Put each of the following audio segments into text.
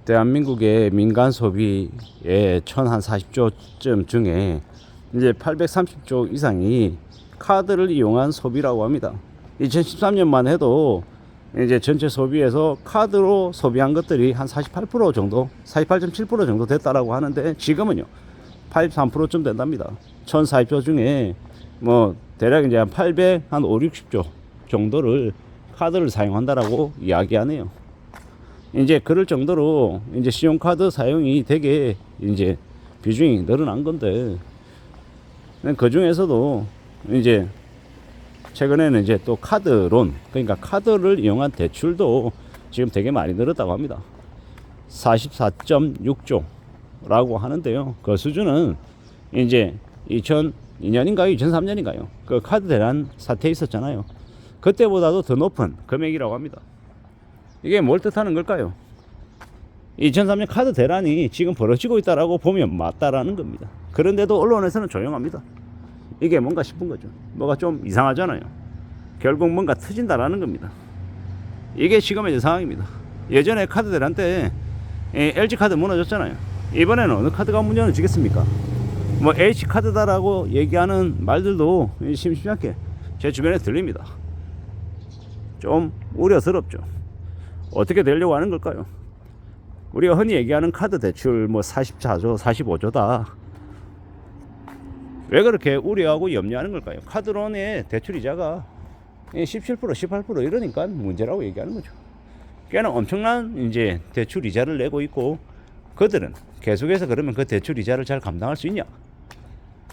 대한민국의 민간 소비의 1040조쯤 중에 이제 830조 이상이 카드를 이용한 소비라고 합니다. 2013년만 해도 이제 전체 소비에서 카드로 소비한 것들이 한 48% 정도, 48.7% 정도 됐다라고 하는데 지금은요 83%쯤 된답니다. 1040조 중에 뭐 대략 이제 한 800, 한 5, 60조 정도를 카드를 사용한다라고 이야기하네요. 이제 그럴 정도로 이제 신용카드 사용이 되게 이제 비중이 늘어난 건데, 그 중에서도 이제 최근에는 이제 또 카드론, 그러니까 카드를 이용한 대출도 지금 되게 많이 늘었다고 합니다. 44.6조라고 하는데요. 그 수준은 이제 2002년인가요? 2003년인가요? 그 카드 대란 사태 있었잖아요. 그때보다도 더 높은 금액이라고 합니다. 이게 뭘 뜻하는 걸까요? 2003년 카드 대란이 지금 벌어지고 있다라고 보면 맞다라는 겁니다. 그런데도 언론에서는 조용합니다. 이게 뭔가 싶은 거죠. 뭐가 좀 이상하잖아요. 결국 뭔가 터진다라는 겁니다. 이게 지금의 상황입니다. 예전에 카드 대란 때 LG 카드 무너졌잖아요. 이번에는 어느 카드가 무너지겠습니까? 뭐 H 카드다라고 얘기하는 말들도 심심찮게 제 주변에 들립니다. 좀 우려스럽죠. 어떻게 되려고 하는 걸까요? 우리가 흔히 얘기하는 카드 대출 뭐 44조, 45조다. 왜 그렇게 우려하고 염려하는 걸까요? 카드론의 대출 이자가 17%, 18% 이러니까 문제라고 얘기하는 거죠. 꽤나 엄청난 이제 대출 이자를 내고 있고, 그들은 계속해서 그러면 그 대출 이자를 잘 감당할 수 있냐?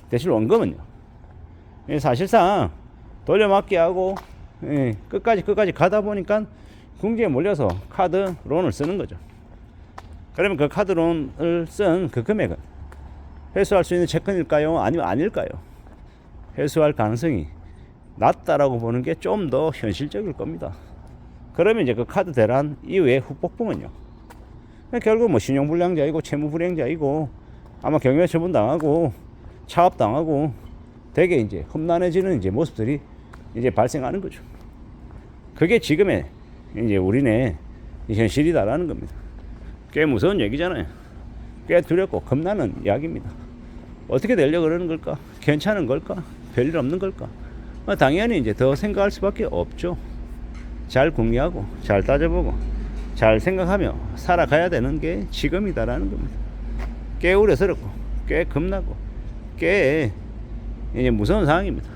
대출 원금은요. 사실상 돌려막기 하고 끝까지 가다 보니까 궁지에 몰려서 카드론을 쓰는 거죠. 그러면 그 카드론을 쓴 그 금액은 회수할 수 있는 채권일까요? 아니면 아닐까요? 회수할 가능성이 낮다라고 보는 게 좀 더 현실적일 겁니다. 그러면 이제 그 카드 대란 이후의 후폭풍은요, 결국 뭐 신용불량자이고 채무불량자이고 아마 경영처분 당하고 차압당하고 되게 이제 험난해지는 이제 모습들이 이제 발생하는 거죠. 그게 지금의 이제 우리네 현실이다라는 겁니다. 꽤 무서운 얘기잖아요. 꽤 두렵고 겁나는 이야기입니다. 어떻게 되려고 그러는 걸까? 괜찮은 걸까? 별일 없는 걸까? 당연히 이제 더 생각할 수밖에 없죠. 잘 궁리하고 잘 따져보고 잘 생각하며 살아가야 되는 게 지금이다라는 겁니다. 꽤 우려스럽고 꽤 겁나고 꽤 이제 무서운 상황입니다.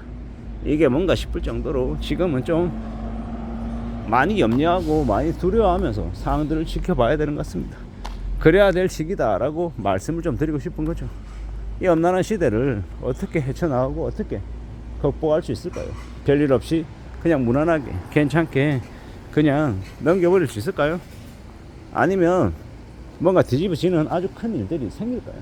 이게 뭔가 싶을 정도로 지금은 좀 많이 염려하고 많이 두려워하면서 상황들을 지켜봐야 되는 것 같습니다. 그래야 될 시기다라고 말씀을 좀 드리고 싶은 거죠. 이 엄난한 시대를 어떻게 헤쳐나가고 어떻게 극복할 수 있을까요? 별일 없이 그냥 무난하게 괜찮게 그냥 넘겨버릴 수 있을까요? 아니면 뭔가 뒤집어지는 아주 큰 일들이 생길까요?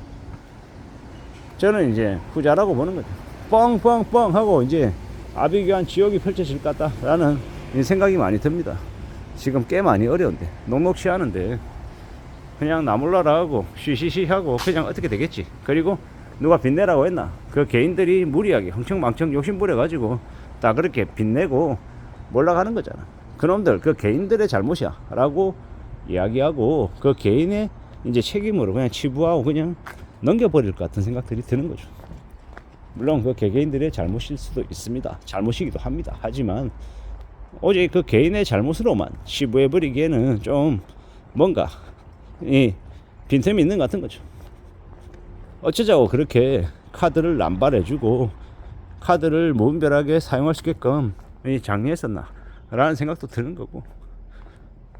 저는 이제 후자라고 보는 거죠. 뻥뻥뻥 하고 이제 아비규환 지옥이 펼쳐질 것 같다라는 생각이 많이 듭니다. 지금 꽤 많이 어려운데, 녹록치 않은데 그냥 나몰라라 하고 쉬쉬쉬 하고 그냥 어떻게 되겠지. 그리고 누가 빚내라고 했나? 그 개인들이 무리하게 흥청망청 욕심부려 가지고 다 그렇게 빚내고 몰락하는 거잖아. 그놈들 그 개인들의 잘못이야 라고 이야기하고 그 개인의 이제 책임으로 그냥 치부하고 그냥 넘겨버릴 것 같은 생각들이 드는 거죠. 물론 그 개개인들의 잘못일 수도 있습니다. 잘못이기도 합니다. 하지만 오직 그 개인의 잘못으로만 치부해버리기에는 좀 뭔가 빈틈이 있는 것 같은 거죠. 어쩌자고 그렇게 카드를 남발해주고 카드를 무분별하게 사용할 수 있게끔 장려했었나 라는 생각도 드는 거고,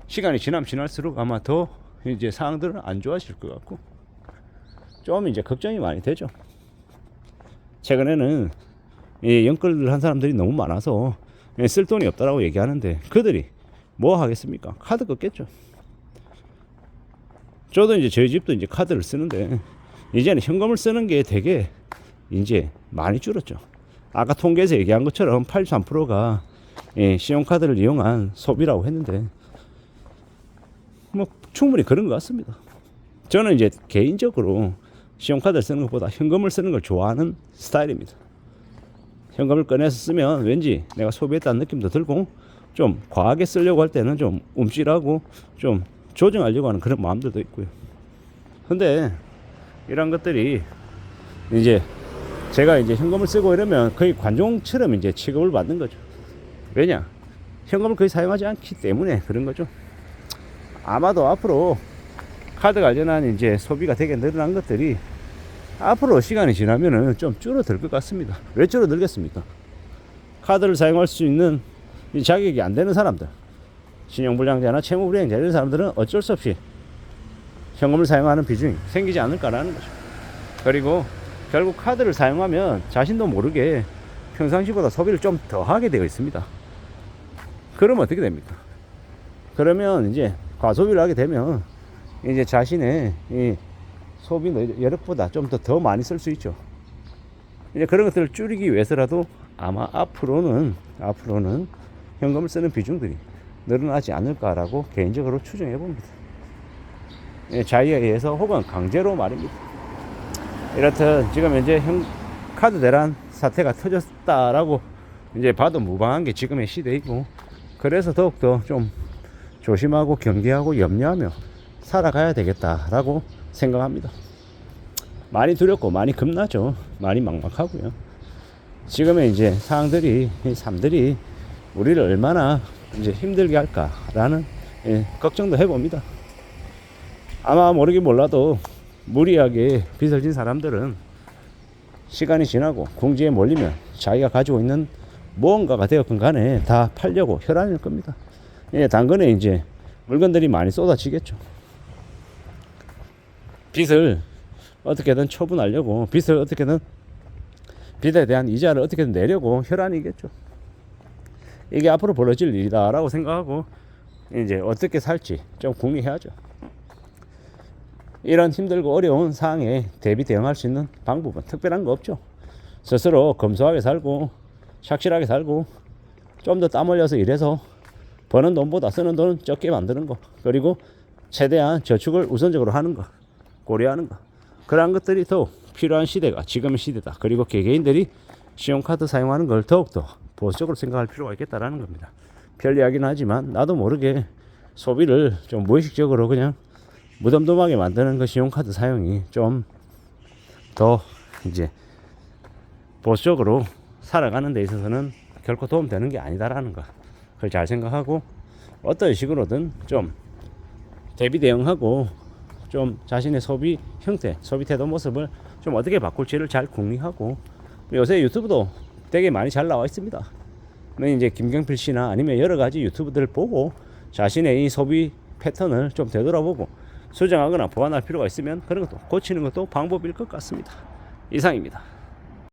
시간이 지날수록 아마 더 이제 상황들은 안 좋아질 것 같고 좀 이제 걱정이 많이 되죠. 최근에는 연끌을 한 사람들이 너무 많아서 쓸 돈이 없다라고 얘기하는데 그들이 뭐 하겠습니까? 카드 걷겠죠. 저도 이제 저희 집도 이제 카드를 쓰는데 이제는 현금을 쓰는 게 되게 이제 많이 줄었죠. 아까 통계에서 얘기한 것처럼 83%가 신용카드를 이용한 소비라고 했는데 뭐 충분히 그런 것 같습니다. 저는 이제 개인적으로 신용카드를 쓰는 것보다 현금을 쓰는 걸 좋아하는 스타일입니다. 현금을 꺼내서 쓰면 왠지 내가 소비했다는 느낌도 들고 좀 과하게 쓰려고 할 때는 좀 움찔하고 좀 조정하려고 하는 그런 마음들도 있고요. 근데 이런 것들이 이제 제가 이제 현금을 쓰고 이러면 거의 관종처럼 이제 취급을 받는 거죠. 왜냐? 현금을 거의 사용하지 않기 때문에 그런 거죠. 아마도 앞으로 카드 관련한 이제 소비가 되게 늘어난 것들이 앞으로 시간이 지나면은 좀 줄어들 것 같습니다. 왜 줄어들겠습니까? 카드를 사용할 수 있는 이 자격이 안 되는 사람들, 신용불량자나 채무불이행자 이런 사람들은 어쩔 수 없이 현금을 사용하는 비중이 생기지 않을까라는 거죠. 그리고 결국 카드를 사용하면 자신도 모르게 평상시보다 소비를 좀 더 하게 되어 있습니다. 그러면 어떻게 됩니까? 그러면 이제 과소비를 하게 되면 이제 자신의 이 소비 여력보다 좀 더 많이 쓸 수 있죠. 이제 그런 것들을 줄이기 위해서라도 아마 앞으로는 현금을 쓰는 비중들이 늘어나지 않을까라고 개인적으로 추정해 봅니다. 자의에 의해서 혹은 강제로 말입니다. 이렇듯 지금 현재 카드 대란 사태가 터졌다라고 이제 봐도 무방한 게 지금의 시대이고, 그래서 더욱더 좀 조심하고 경계하고 염려하며 살아가야 되겠다라고 생각합니다. 많이 두렵고 많이 겁나죠. 많이 막막하고요. 지금의 이제 상황들이, 이 삶들이 우리를 얼마나 이제 힘들게 할까라는 걱정도 해봅니다. 아마 모르긴 몰라도 무리하게 빚을 진 사람들은 시간이 지나고 궁지에 몰리면 자기가 가지고 있는 무언가가 되었건 간에 다 팔려고 혈안일 겁니다. 당근에 이제 물건들이 많이 쏟아지겠죠. 빚을 어떻게든 처분하려고, 빚을 어떻게든, 빚에 대한 이자를 어떻게든 내려고 혈안이겠죠. 이게 앞으로 벌어질 일이다라고 생각하고 이제 어떻게 살지 좀 궁리해야죠. 이런 힘들고 어려운 상황에 대비 대응할 수 있는 방법은 특별한 거 없죠. 스스로 검소하게 살고 착실하게 살고 좀 더 땀 흘려서 일해서 버는 돈보다 쓰는 돈은 적게 만드는 거, 그리고 최대한 저축을 우선적으로 하는 거, 고려하는 거, 그러한 것들이 더 필요한 시대가 지금의 시대다. 그리고 개개인들이 신용카드 사용하는 걸 더욱더 보수적으로 생각할 필요가 있겠다라는 겁니다. 별 이야기는 하지만 나도 모르게 소비를 좀 무의식적으로 그냥 무덤덤하게 만드는 그 신용카드 사용이 좀 더 이제 보수적으로 살아가는 데 있어서는 결코 도움되는 게 아니다라는 거, 그걸 잘 생각하고 어떤 식으로든 좀 대비 대응하고 좀 자신의 소비 형태, 소비 태도 모습을 좀 어떻게 바꿀지를 잘 궁리하고, 요새 유튜브도 되게 많이 잘 나와 있습니다. 이제 김경필 씨나 아니면 여러 가지 유튜브들을 보고 자신의 이 소비 패턴을 좀 되돌아보고 수정하거나 보완할 필요가 있으면 그런 것도 고치는 것도 방법일 것 같습니다. 이상입니다.